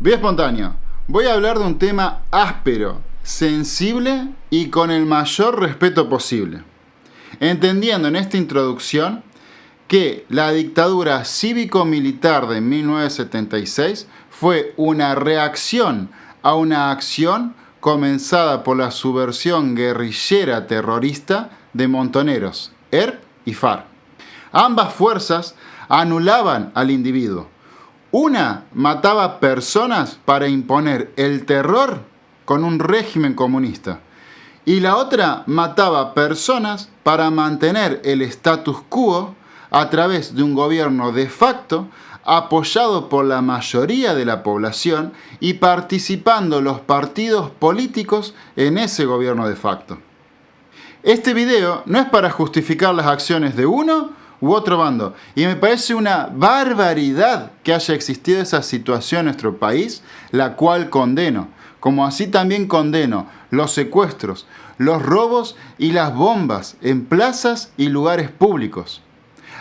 Vía espontáneo. Voy a hablar de un tema áspero, sensible y con el mayor respeto posible. Entendiendo en esta introducción que la dictadura cívico-militar de 1976 fue una reacción a una acción comenzada por la subversión guerrillera terrorista de Montoneros, ERP y FARC. Ambas fuerzas anulaban al individuo. Una mataba personas para imponer el terror con un régimen comunista y la otra mataba personas para mantener el status quo a través de un gobierno de facto apoyado por la mayoría de la población y participando los partidos políticos en ese gobierno de facto. Este video no es para justificar las acciones de uno u otro bando, y me parece una barbaridad que haya existido esa situación en nuestro país, la cual condeno, como así también condeno los secuestros, los robos y las bombas en plazas y lugares públicos.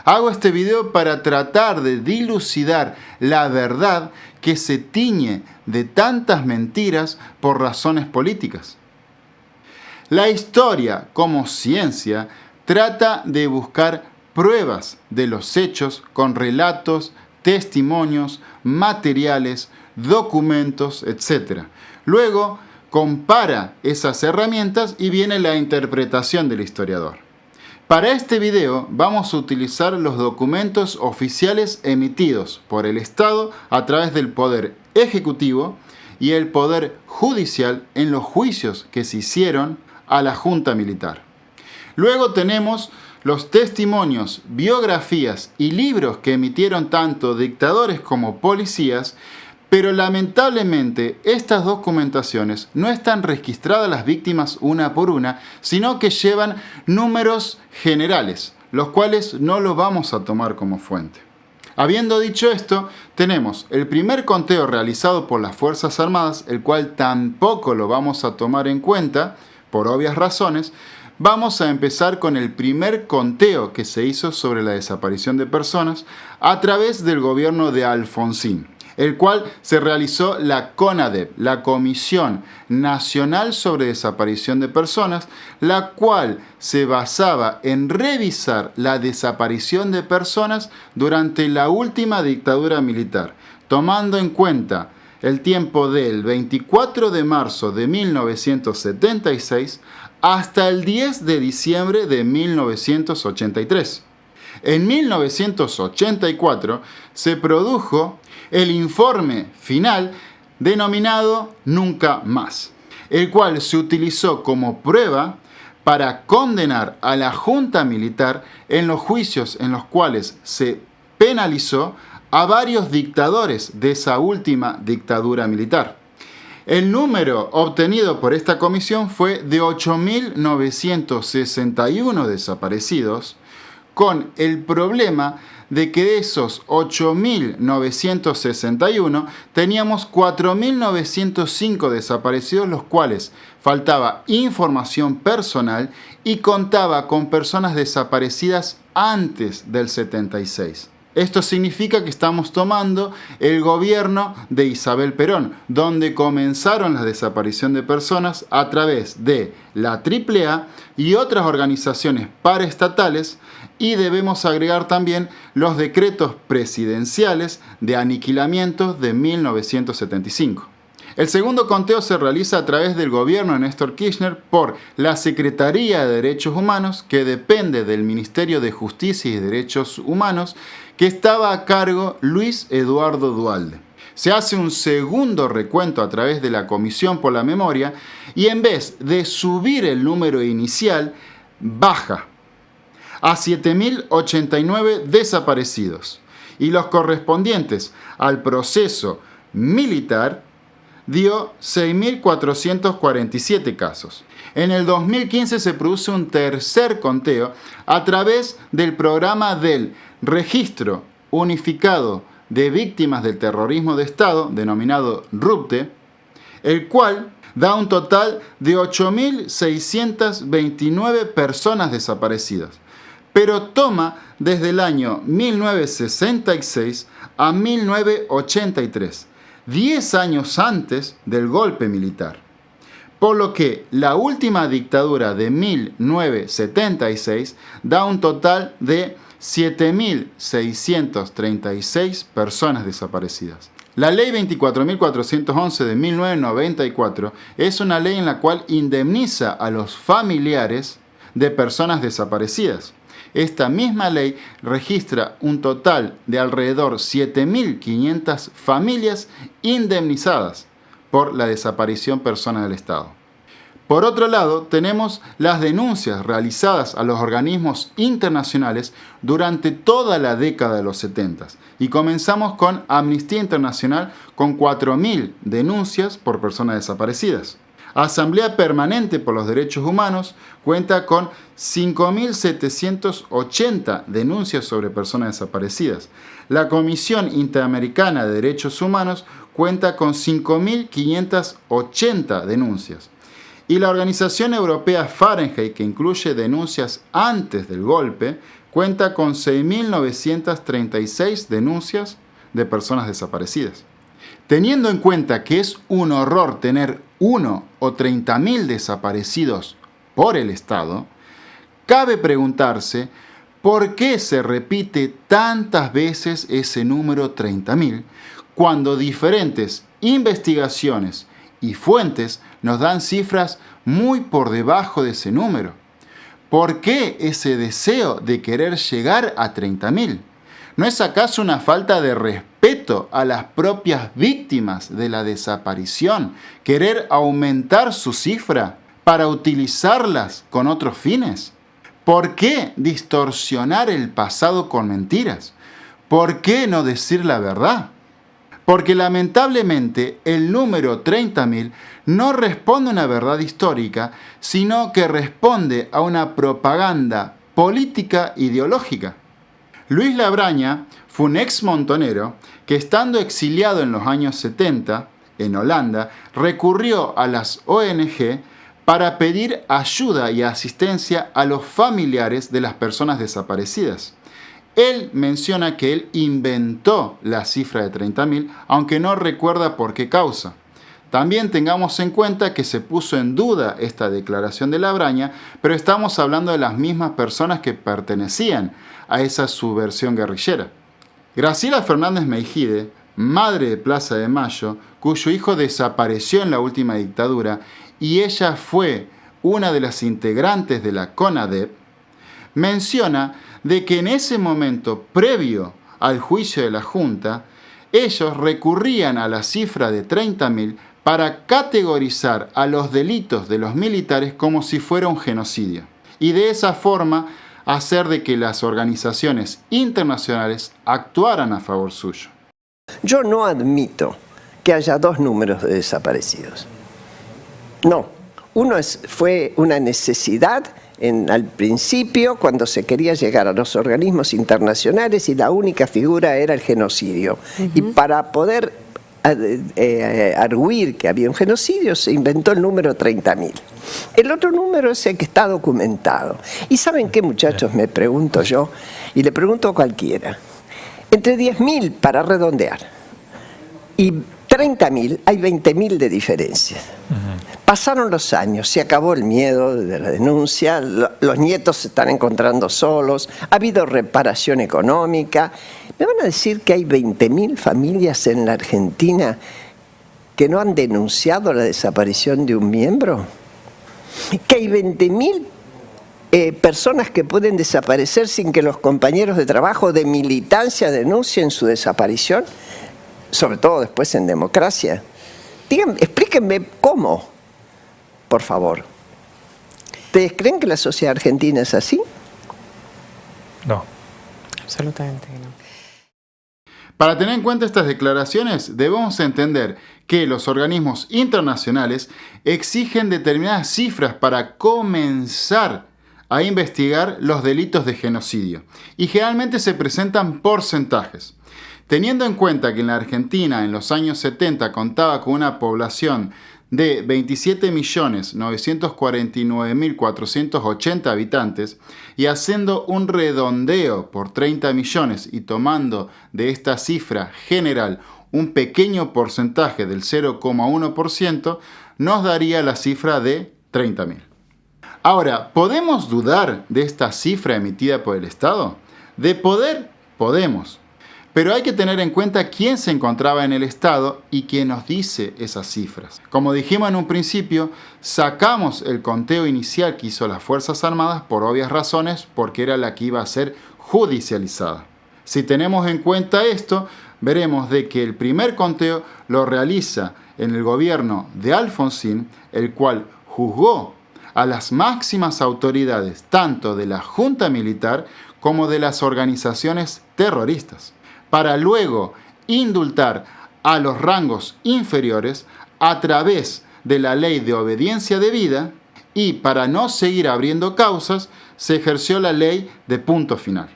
Hago este video para tratar de dilucidar la verdad que se tiñe de tantas mentiras por razones políticas. La historia, como ciencia, trata de buscar pruebas de los hechos con relatos, testimonios, materiales, documentos, etc. Luego, compara esas herramientas y viene la interpretación del historiador. Para este video vamos a utilizar los documentos oficiales emitidos por el Estado a través del Poder Ejecutivo y el Poder Judicial en los juicios que se hicieron a la Junta Militar. Luego tenemos los testimonios, biografías y libros que emitieron tanto dictadores como policías, pero lamentablemente estas documentaciones no están registradas las víctimas una por una, sino que llevan números generales, los cuales no los vamos a tomar como fuente. Habiendo dicho esto, tenemos el primer conteo realizado por las Fuerzas Armadas, el cual tampoco lo vamos a tomar en cuenta, por obvias razones. Vamos a empezar con el primer conteo que se hizo sobre la desaparición de personas a través del gobierno de Alfonsín, el cual se realizó la CONADEP, la Comisión Nacional sobre Desaparición de Personas, la cual se basaba en revisar la desaparición de personas durante la última dictadura militar, tomando en cuenta el tiempo del 24 de marzo de 1976 hasta el 10 de diciembre de 1983. En 1984 se produjo el informe final denominado Nunca Más, el cual se utilizó como prueba para condenar a la Junta Militar en los juicios en los cuales se penalizó a varios dictadores de esa última dictadura militar. El número obtenido por esta comisión fue de 8.961 desaparecidos, con el problema de que de esos 8.961 teníamos 4.905 desaparecidos, los cuales faltaba información personal y contaba con personas desaparecidas antes del 76. Esto significa que estamos tomando el gobierno de Isabel Perón, donde comenzaron la desaparición de personas a través de la AAA y otras organizaciones paraestatales, y debemos agregar también los decretos presidenciales de aniquilamiento de 1975. El segundo conteo se realiza a través del gobierno de Néstor Kirchner por la Secretaría de Derechos Humanos, que depende del Ministerio de Justicia y Derechos Humanos, que estaba a cargo Luis Eduardo Duhalde. Se hace un segundo recuento a través de la Comisión por la Memoria y en vez de subir el número inicial, baja a 7.089 desaparecidos. Y los correspondientes al proceso militar dio 6.447 casos. En el 2015 se produce un tercer conteo a través del programa del Registro Unificado de Víctimas del Terrorismo de Estado, denominado RUPTE, el cual da un total de 8.629 personas desaparecidas, pero toma desde el año 1966 a 1983. 10 años antes del golpe militar. Por lo que la última dictadura de 1976 da un total de 7.636 personas desaparecidas. La ley 24.411 de 1994 es una ley en la cual indemniza a los familiares de personas desaparecidas. Esta misma ley registra un total de alrededor 7.500 familias indemnizadas por la desaparición personal del Estado. Por otro lado, tenemos las denuncias realizadas a los organismos internacionales durante toda la década de los 70. Y comenzamos con Amnistía Internacional con 4.000 denuncias por personas desaparecidas. Asamblea Permanente por los Derechos Humanos cuenta con 5.780 denuncias sobre personas desaparecidas. La Comisión Interamericana de Derechos Humanos cuenta con 5.580 denuncias. Y la Organización Europea Fahrenheit, que incluye denuncias antes del golpe, cuenta con 6.936 denuncias de personas desaparecidas. Teniendo en cuenta que es un horror tener 1 o 30.000 desaparecidos por el Estado, cabe preguntarse por qué se repite tantas veces ese número 30.000 cuando diferentes investigaciones y fuentes nos dan cifras muy por debajo de ese número. ¿Por qué ese deseo de querer llegar a 30.000? ¿No es acaso una falta de respeto a las propias víctimas de la desaparición querer aumentar su cifra para utilizarlas con otros fines? ¿Por qué distorsionar el pasado con mentiras? ¿Por qué no decir la verdad? Porque lamentablemente el número 30.000 no responde a una verdad histórica, sino que responde a una propaganda política ideológica. Luis Labraña fue un ex montonero que, estando exiliado en los años 70 en Holanda, recurrió a las ONG para pedir ayuda y asistencia a los familiares de las personas desaparecidas. Él menciona que él inventó la cifra de 30.000, aunque no recuerda por qué causa. También tengamos en cuenta que se puso en duda esta declaración de Labraña, pero estamos hablando de las mismas personas que pertenecían a esa subversión guerrillera. Graciela Fernández Meijide, madre de Plaza de Mayo, cuyo hijo desapareció en la última dictadura y ella fue una de las integrantes de la CONADEP, menciona de que en ese momento, previo al juicio de la Junta, ellos recurrían a la cifra de 30.000 para categorizar a los delitos de los militares como si fuera un genocidio. Y de esa forma hacer de que las organizaciones internacionales actuaran a favor suyo. Yo no admito que haya dos números de desaparecidos. No, uno fue una necesidad al principio, cuando se quería llegar a los organismos internacionales y la única figura era el genocidio. Y para poder arguir que había un genocidio se inventó el número 30.000. El otro número es el que está documentado. ¿Y saben qué, muchachos? Me pregunto yo, y le pregunto a cualquiera. Entre 10.000, para redondear, y 30.000, hay 20.000 de diferencia. Pasaron los años, se acabó el miedo de la denuncia, los nietos se están encontrando solos, ha habido reparación económica. ¿Me van a decir que hay 20.000 familias en la Argentina que no han denunciado la desaparición de un miembro? ¿Que hay 20.000 personas que pueden desaparecer sin que los compañeros de trabajo de militancia denuncien su desaparición? Sobre todo después en democracia. Díganme, explíquenme cómo, por favor. ¿Ustedes creen que la sociedad argentina es así? No. Absolutamente que no. Para tener en cuenta estas declaraciones, debemos entender que los organismos internacionales exigen determinadas cifras para comenzar a investigar los delitos de genocidio y generalmente se presentan porcentajes. Teniendo en cuenta que en la Argentina en los años 70 contaba con una población de 27.949.480 habitantes y haciendo un redondeo por 30 millones y tomando de esta cifra general un pequeño porcentaje del 0,1%, nos daría la cifra de 30.000. Ahora, ¿podemos dudar de esta cifra emitida por el Estado? De poder, podemos. Pero hay que tener en cuenta quién se encontraba en el Estado y quién nos dice esas cifras. Como dijimos en un principio, sacamos el conteo inicial que hizo las Fuerzas Armadas por obvias razones, porque era la que iba a ser judicializada. Si tenemos en cuenta esto, veremos de que el primer conteo lo realiza en el gobierno de Alfonsín, el cual juzgó a las máximas autoridades tanto de la Junta Militar como de las organizaciones terroristas, para luego indultar a los rangos inferiores a través de la ley de obediencia debida, y para no seguir abriendo causas se ejerció la ley de punto final.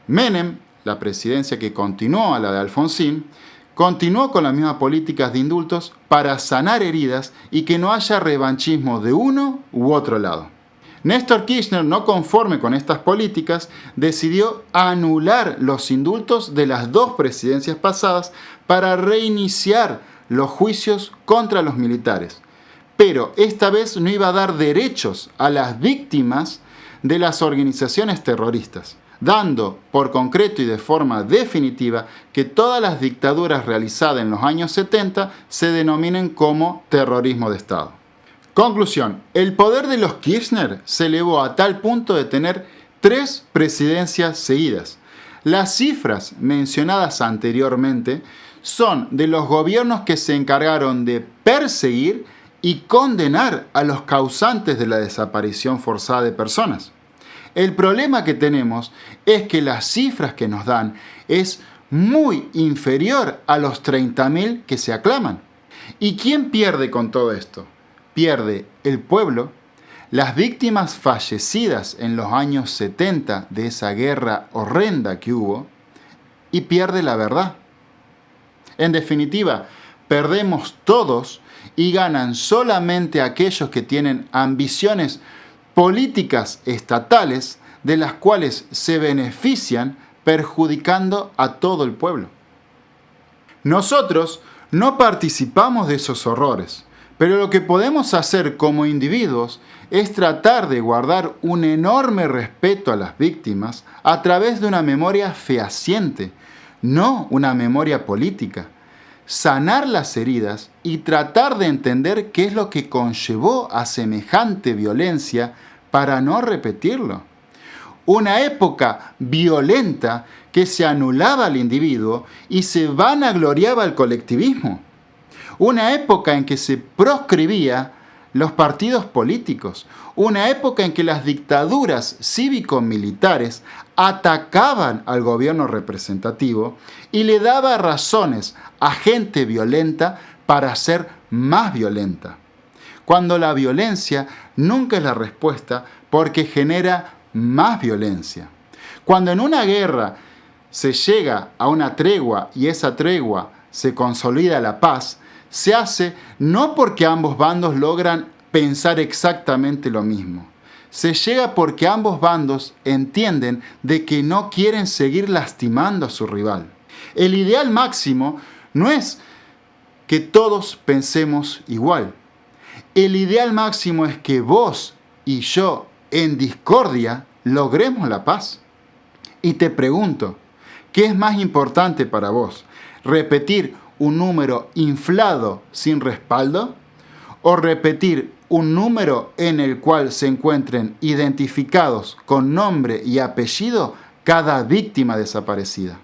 Menem, la presidencia que continuó a la de Alfonsín, continuó con las mismas políticas de indultos para sanar heridas y que no haya revanchismo de uno u otro lado. Néstor Kirchner, no conforme con estas políticas, decidió anular los indultos de las dos presidencias pasadas para reiniciar los juicios contra los militares. Pero esta vez no iba a dar derechos a las víctimas de las organizaciones terroristas, dando por concreto y de forma definitiva que todas las dictaduras realizadas en los años 70 se denominen como terrorismo de Estado. Conclusión, el poder de los Kirchner se elevó a tal punto de tener 3 presidencias seguidas. Las cifras mencionadas anteriormente son de los gobiernos que se encargaron de perseguir y condenar a los causantes de la desaparición forzada de personas. El problema que tenemos es que las cifras que nos dan es muy inferior a los 30.000 que se aclaman. ¿Y quién pierde con todo esto? Pierde el pueblo, las víctimas fallecidas en los años 70 de esa guerra horrenda que hubo, y pierde la verdad. En definitiva, perdemos todos y ganan solamente aquellos que tienen ambiciones políticas estatales de las cuales se benefician perjudicando a todo el pueblo. Nosotros no participamos de esos horrores, pero lo que podemos hacer como individuos es tratar de guardar un enorme respeto a las víctimas a través de una memoria fehaciente, no una memoria política. Sanar las heridas y tratar de entender qué es lo que conllevó a semejante violencia para no repetirlo. Una época violenta que se anulaba al individuo y se vanagloriaba al colectivismo. Una época en que se proscribía los partidos políticos. Una época en que las dictaduras cívico-militares atacaban al gobierno representativo y le daba razones a gente violenta para ser más violenta. Cuando la violencia nunca es la respuesta porque genera más violencia. Cuando en una guerra se llega a una tregua y esa tregua se consolida la paz, se hace no porque ambos bandos logran pensar exactamente lo mismo. Se llega porque ambos bandos entienden de que no quieren seguir lastimando a su rival. El ideal máximo no es que todos pensemos igual. El ideal máximo es que vos y yo, en discordia, logremos la paz. Y te pregunto, ¿qué es más importante para vos? ¿Repetir un número inflado sin respaldo? ¿O repetir un número en el cual se encuentren identificados con nombre y apellido cada víctima desaparecida?